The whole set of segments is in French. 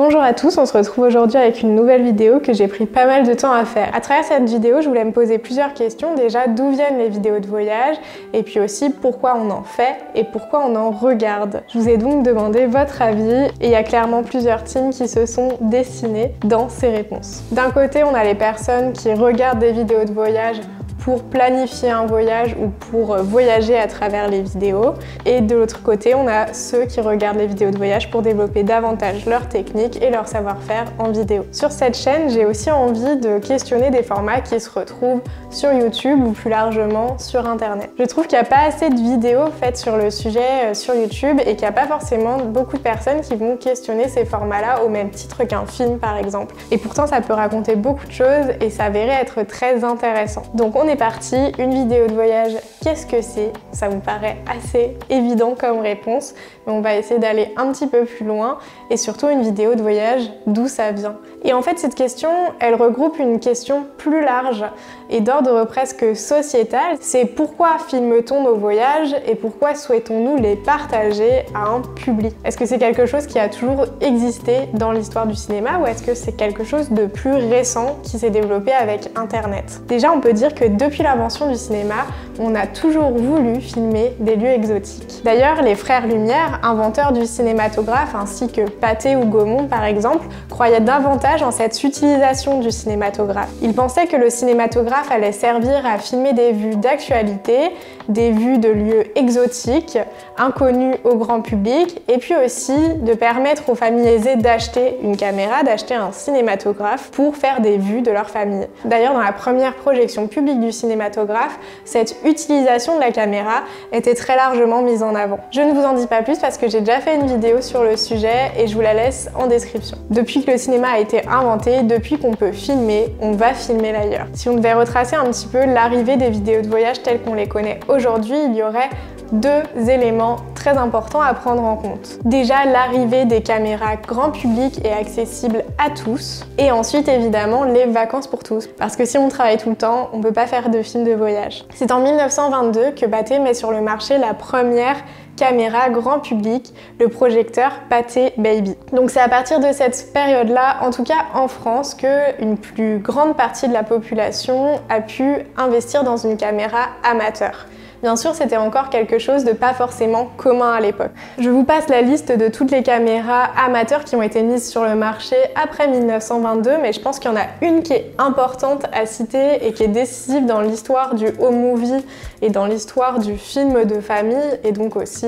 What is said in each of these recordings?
Bonjour à tous, on se retrouve aujourd'hui avec une nouvelle vidéo que j'ai pris pas mal de temps à faire. À travers cette vidéo, je voulais me poser plusieurs questions. Déjà, d'où viennent les vidéos de voyage? Et puis aussi, pourquoi on en fait et pourquoi on en regarde? Je vous ai donc demandé votre avis et il y a clairement plusieurs teams qui se sont dessinés dans ces réponses. D'un côté, on a les personnes qui regardent des vidéos de voyage pour planifier un voyage ou pour voyager à travers les vidéos. Et de l'autre côté, on a ceux qui regardent les vidéos de voyage pour développer davantage leur technique et leur savoir-faire en vidéo. Sur cette chaîne, j'ai aussi envie de questionner des formats qui se retrouvent sur YouTube ou plus largement sur Internet. Je trouve qu'il n'y a pas assez de vidéos faites sur le sujet sur YouTube et qu'il n'y a pas forcément beaucoup de personnes qui vont questionner ces formats-là au même titre qu'un film par exemple. Et pourtant, ça peut raconter beaucoup de choses et s'avérer être très intéressant. Donc on est parti, une vidéo de voyage, qu'est-ce que c'est? Ça vous paraît assez évident comme réponse, mais on va essayer d'aller un petit peu plus loin et surtout une vidéo de voyage, d'où ça vient? Et en fait, cette question, elle regroupe une question plus large et d'ordre presque sociétal. C'est pourquoi filme-t-on nos voyages et pourquoi souhaitons-nous les partager à un public? Est-ce que c'est quelque chose qui a toujours existé dans l'histoire du cinéma ou est-ce que c'est quelque chose de plus récent qui s'est développé avec Internet? Déjà, on peut dire que depuis l'invention du cinéma, on a toujours voulu filmer des lieux exotiques. D'ailleurs, les frères Lumière, inventeurs du cinématographe, ainsi que Pathé ou Gaumont par exemple, croyaient davantage en cette utilisation du cinématographe. Ils pensaient que le cinématographe allait servir à filmer des vues d'actualité, des vues de lieux exotiques, inconnus au grand public, et puis aussi de permettre aux familles aisées d'acheter une caméra, d'acheter un cinématographe pour faire des vues de leur famille. D'ailleurs, dans la première projection publique du cinématographe, cette utilisation de la caméra était très largement mise en avant. Je ne vous en dis pas plus parce que j'ai déjà fait une vidéo sur le sujet et je vous la laisse en description. Depuis que le cinéma a été inventé, depuis qu'on peut filmer, on va filmer l'ailleurs. Si on devait retracer un petit peu l'arrivée des vidéos de voyage telles qu'on les connaît aujourd'hui, il y aurait deux éléments très importants à prendre en compte. Déjà, l'arrivée des caméras grand public et accessibles à tous. Et ensuite, évidemment, les vacances pour tous. Parce que si on travaille tout le temps, on ne peut pas faire de films de voyage. C'est en 1922 que Pathé met sur le marché la première caméra grand public, le projecteur Pathé Baby. Donc c'est à partir de cette période-là, en tout cas en France, qu'une plus grande partie de la population a pu investir dans une caméra amateur. Bien sûr, c'était encore quelque chose de pas forcément commun à l'époque. Je vous passe la liste de toutes les caméras amateurs qui ont été mises sur le marché après 1922, mais je pense qu'il y en a une qui est importante à citer et qui est décisive dans l'histoire du home movie et dans l'histoire du film de famille et donc aussi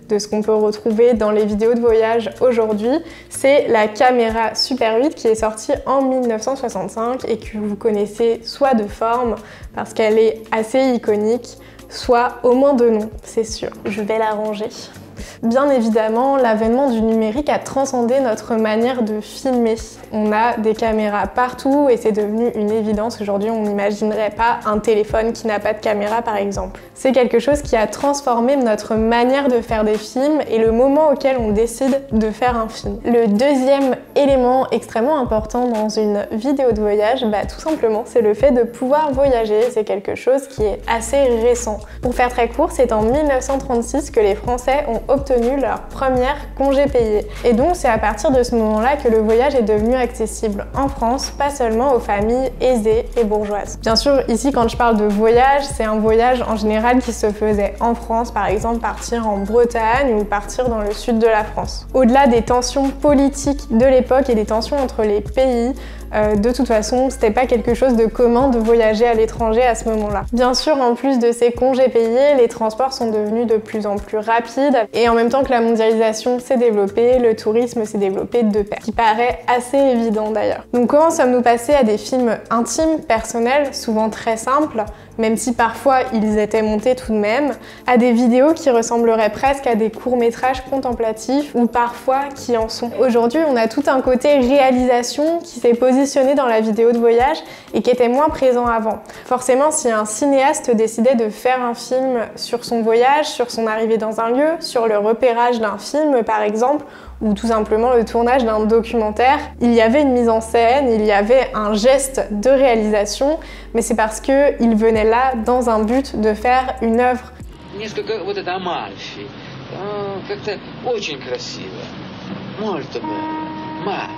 de ce qu'on peut retrouver dans les vidéos de voyage aujourd'hui, c'est la caméra Super 8 qui est sortie en 1965 et que vous connaissez soit de forme parce qu'elle est assez iconique, soit au moins de nom, c'est sûr. Je vais la ranger. Bien évidemment, l'avènement du numérique a transcendé notre manière de filmer. On a des caméras partout et c'est devenu une évidence. Aujourd'hui, on n'imaginerait pas un téléphone qui n'a pas de caméra, par exemple. C'est quelque chose qui a transformé notre manière de faire des films et le moment auquel on décide de faire un film. Le deuxième élément extrêmement important dans une vidéo de voyage, tout simplement, c'est le fait de pouvoir voyager. C'est quelque chose qui est assez récent. Pour faire très court, c'est en 1936 que les Français ont obtenu leur première congé payé. Et donc c'est à partir de ce moment-là que le voyage est devenu accessible en France, pas seulement aux familles aisées et bourgeoises. Bien sûr, ici quand je parle de voyage, c'est un voyage en général qui se faisait en France, par exemple partir en Bretagne ou partir dans le sud de la France. Au-delà des tensions politiques de l'époque et des tensions entre les pays, de toute façon, c'était pas quelque chose de commun de voyager à l'étranger à ce moment-là. Bien sûr, en plus de ces congés payés, les transports sont devenus de plus en plus rapides et en même temps que la mondialisation s'est développée, le tourisme s'est développé de pair, qui paraît assez évident d'ailleurs. Donc comment sommes-nous passés à des films intimes, personnels, souvent très simples, même si parfois ils étaient montés tout de même, à des vidéos qui ressembleraient presque à des courts-métrages contemplatifs ou parfois qui en sont. Aujourd'hui, on a tout un côté réalisation qui s'est positionné dans la vidéo de voyage et qui était moins présent avant. Forcément, si un cinéaste décidait de faire un film sur son voyage, sur son arrivée dans un lieu, sur le repérage d'un film par exemple, ou tout simplement le tournage d'un documentaire, il y avait une mise en scène, il y avait un geste de réalisation, mais c'est parce qu'il venait là dans un but de faire une œuvre. Несколько вот это Амальфи, как-то очень красиво, molto bello, ma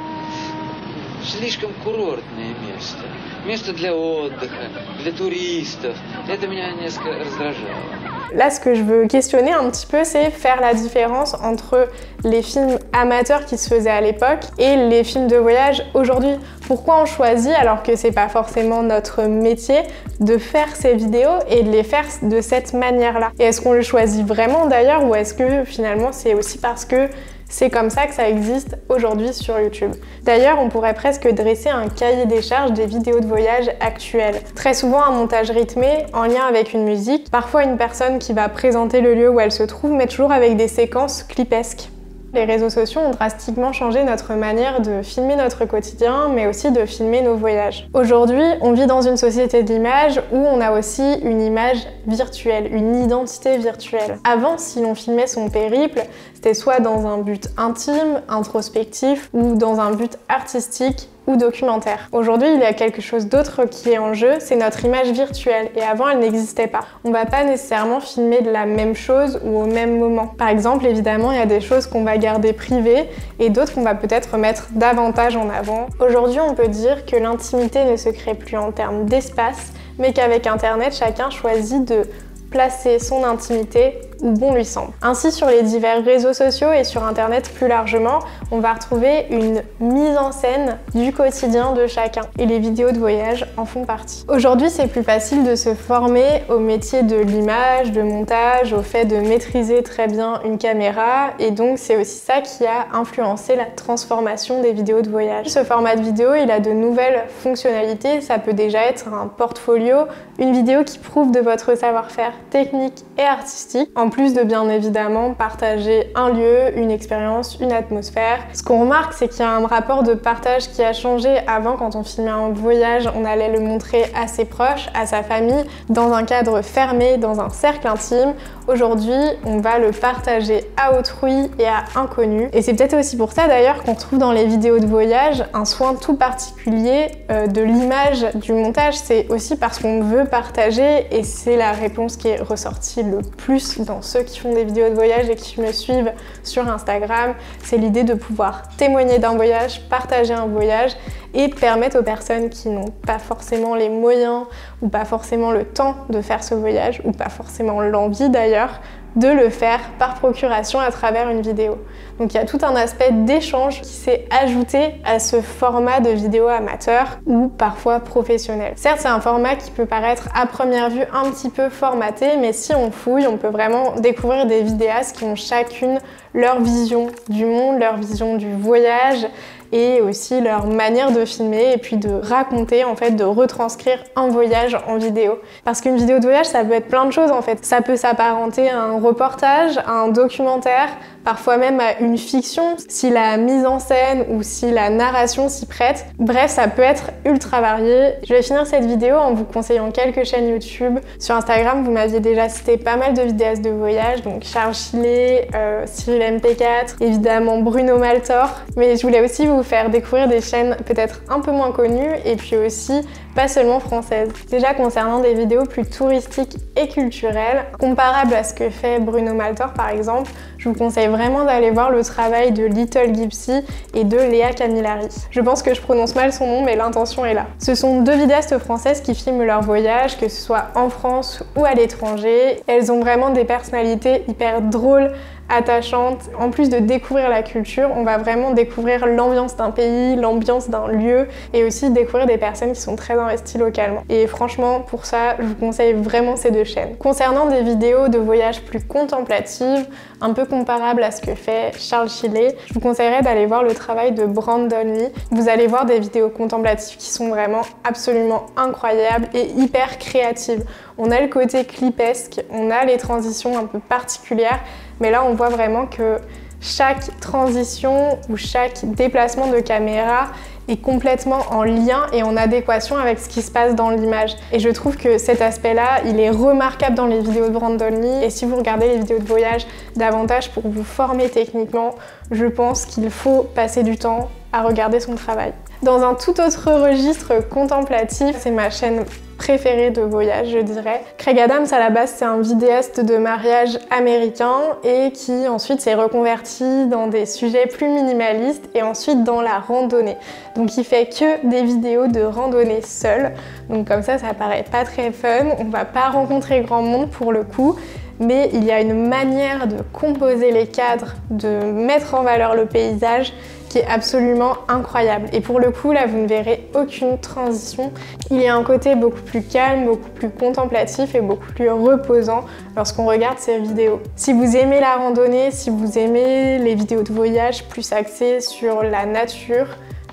слишком курортное место. Место для отдыха, для туристов. Это меня несколько раздражало. Là, ce que je veux questionner un petit peu, c'est faire la différence entre les films amateurs qui se faisaient à l'époque et les films de voyage aujourd'hui. Pourquoi on choisit, alors que c'est pas forcément notre métier, de faire ces vidéos et de les faire de cette manière-là? Et est-ce qu'on le choisit vraiment d'ailleurs, ou est-ce que finalement c'est aussi parce que c'est comme ça que ça existe aujourd'hui sur YouTube? D'ailleurs, on pourrait presque dresser un cahier des charges des vidéos de voyage actuelles. Très souvent un montage rythmé en lien avec une musique, parfois une personne qui va présenter le lieu où elle se trouve, mais toujours avec des séquences clipesques. Les réseaux sociaux ont drastiquement changé notre manière de filmer notre quotidien, mais aussi de filmer nos voyages. Aujourd'hui, on vit dans une société de l'image où on a aussi une image virtuelle, une identité virtuelle. Avant, si l'on filmait son périple, c'était soit dans un but intime, introspectif, ou dans un but artistique ou documentaire. Aujourd'hui, il y a quelque chose d'autre qui est en jeu, c'est notre image virtuelle, et avant elle n'existait pas. On va pas nécessairement filmer de la même chose ou au même moment. Par exemple, évidemment, il y a des choses qu'on va garder privées et d'autres qu'on va peut-être mettre davantage en avant. Aujourd'hui, on peut dire que l'intimité ne se crée plus en termes d'espace, mais qu'avec Internet, chacun choisit de placer son intimité où bon lui semble. Ainsi, sur les divers réseaux sociaux et sur Internet plus largement, on va retrouver une mise en scène du quotidien de chacun. Et les vidéos de voyage en font partie. Aujourd'hui, c'est plus facile de se former au métier de l'image, de montage, au fait de maîtriser très bien une caméra. Et donc, c'est aussi ça qui a influencé la transformation des vidéos de voyage. Ce format de vidéo, il a de nouvelles fonctionnalités. Ça peut déjà être un portfolio, une vidéo qui prouve de votre savoir-faire technique et artistique, en plus de bien évidemment partager un lieu, une expérience, une atmosphère. Ce qu'on remarque, c'est qu'il y a un rapport de partage qui a changé. Avant, quand on filmait un voyage, on allait le montrer à ses proches, à sa famille, dans un cadre fermé, dans un cercle intime. Aujourd'hui, on va le partager à autrui et à inconnus. Et c'est peut-être aussi pour ça d'ailleurs qu'on trouve dans les vidéos de voyage un soin tout particulier de l'image, du montage. C'est aussi parce qu'on veut partager, et c'est la réponse qui est ressortie le plus dans ceux qui font des vidéos de voyage et qui me suivent sur Instagram. C'est l'idée de pouvoir témoigner d'un voyage, partager un voyage et permettre aux personnes qui n'ont pas forcément les moyens ou pas forcément le temps de faire ce voyage, ou pas forcément l'envie d'ailleurs, de le faire par procuration à travers une vidéo. Donc il y a tout un aspect d'échange qui s'est ajouté à ce format de vidéo amateur ou parfois professionnel. Certes, c'est un format qui peut paraître à première vue un petit peu formaté, mais si on fouille, on peut vraiment découvrir des vidéastes qui ont chacune leur vision du monde, leur vision du voyage, et aussi leur manière de filmer et puis de raconter, en fait, de retranscrire un voyage en vidéo. Parce qu'une vidéo de voyage, ça peut être plein de choses en fait. Ça peut s'apparenter à un reportage, à un documentaire, parfois même à une fiction, si la mise en scène ou si la narration s'y prête. Bref, ça peut être ultra varié. Je vais finir cette vidéo en vous conseillant quelques chaînes YouTube. Sur Instagram, vous m'aviez déjà cité pas mal de vidéastes de voyage, donc Charles Chillet, Cyril MP4, évidemment Bruno Maltor. Mais je voulais aussi vous faire découvrir des chaînes peut-être un peu moins connues et puis aussi pas seulement françaises. Déjà concernant des vidéos plus touristiques et culturelles, comparables à ce que fait Bruno Maltor par exemple, je vous conseille vraiment d'aller voir le travail de Little Gypsy et de Léa Camilleri. Je pense que je prononce mal son nom, mais l'intention est là. Ce sont deux vidéastes françaises qui filment leur voyage, que ce soit en France ou à l'étranger. Elles ont vraiment des personnalités hyper drôles, attachantes. En plus de découvrir la culture, on va vraiment découvrir l'ambiance d'un pays, l'ambiance d'un lieu, et aussi découvrir des personnes qui sont très investies localement. Et franchement, pour ça, je vous conseille vraiment ces deux chaînes. Concernant des vidéos de voyage plus contemplatives, un peu comparables à ce que fait Charles Chillet, je vous conseillerais d'aller voir le travail de Brandon Lee. Vous allez voir des vidéos contemplatives qui sont vraiment absolument incroyables et hyper créatives. On a le côté clipesque, on a les transitions un peu particulières, mais là on voit vraiment que chaque transition ou chaque déplacement de caméra est complètement en lien et en adéquation avec ce qui se passe dans l'image. Et je trouve que cet aspect-là, il est remarquable dans les vidéos de Brandon Lee. Et si vous regardez les vidéos de voyage davantage pour vous former techniquement, je pense qu'il faut passer du temps à regarder son travail. Dans un tout autre registre contemplatif, c'est ma chaîne préférés de voyage, je dirais. Craig Adams, à la base, c'est un vidéaste de mariage américain et qui ensuite s'est reconverti dans des sujets plus minimalistes et ensuite dans la randonnée. Donc il fait que des vidéos de randonnée seul. Donc comme ça paraît pas très fun. On va pas rencontrer grand monde pour le coup. Mais il y a une manière de composer les cadres, de mettre en valeur le paysage qui est absolument incroyable. Et pour le coup, là, vous ne verrez aucune transition. Il y a un côté beaucoup plus calme, beaucoup plus contemplatif et beaucoup plus reposant lorsqu'on regarde ces vidéos. Si vous aimez la randonnée, si vous aimez les vidéos de voyage plus axées sur la nature,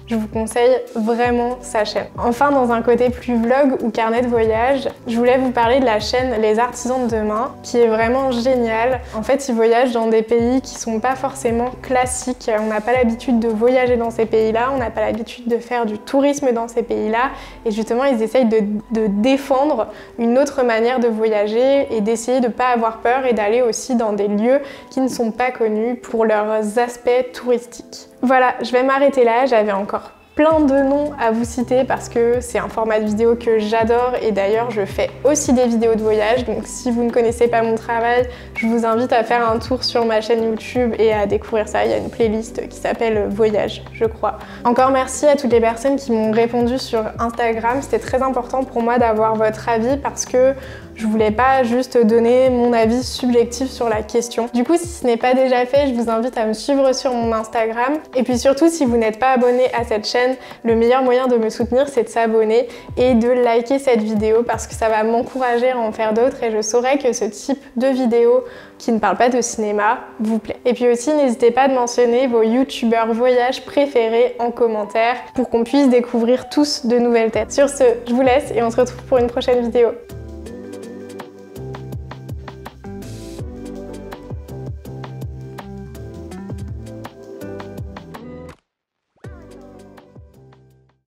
je vous conseille vraiment sa chaîne. Enfin, dans un côté plus vlog ou carnet de voyage, je voulais vous parler de la chaîne Les Artisans de Demain, qui est vraiment géniale. En fait, ils voyagent dans des pays qui sont pas forcément classiques. On n'a pas l'habitude de voyager dans ces pays-là, on n'a pas l'habitude de faire du tourisme dans ces pays-là. Et justement, ils essayent de défendre une autre manière de voyager et d'essayer de ne pas avoir peur et d'aller aussi dans des lieux qui ne sont pas connus pour leurs aspects touristiques. Voilà, je vais m'arrêter là, j'avais encore plein de noms à vous citer parce que c'est un format de vidéo que j'adore et d'ailleurs je fais aussi des vidéos de voyage, donc si vous ne connaissez pas mon travail, je vous invite à faire un tour sur ma chaîne YouTube et à découvrir ça. Il y a une playlist qui s'appelle Voyage, je crois. Encore merci à toutes les personnes qui m'ont répondu sur Instagram, c'était très important pour moi d'avoir votre avis parce que je voulais pas juste donner mon avis subjectif sur la question. Du coup, si ce n'est pas déjà fait, je vous invite à me suivre sur mon Instagram. Et puis surtout, si vous n'êtes pas abonné à cette chaîne, le meilleur moyen de me soutenir, c'est de s'abonner et de liker cette vidéo parce que ça va m'encourager à en faire d'autres et je saurai que ce type de vidéo qui ne parle pas de cinéma vous plaît. Et puis aussi, n'hésitez pas à mentionner vos youtubeurs voyage préférés en commentaire pour qu'on puisse découvrir tous de nouvelles têtes. Sur ce, je vous laisse et on se retrouve pour une prochaine vidéo.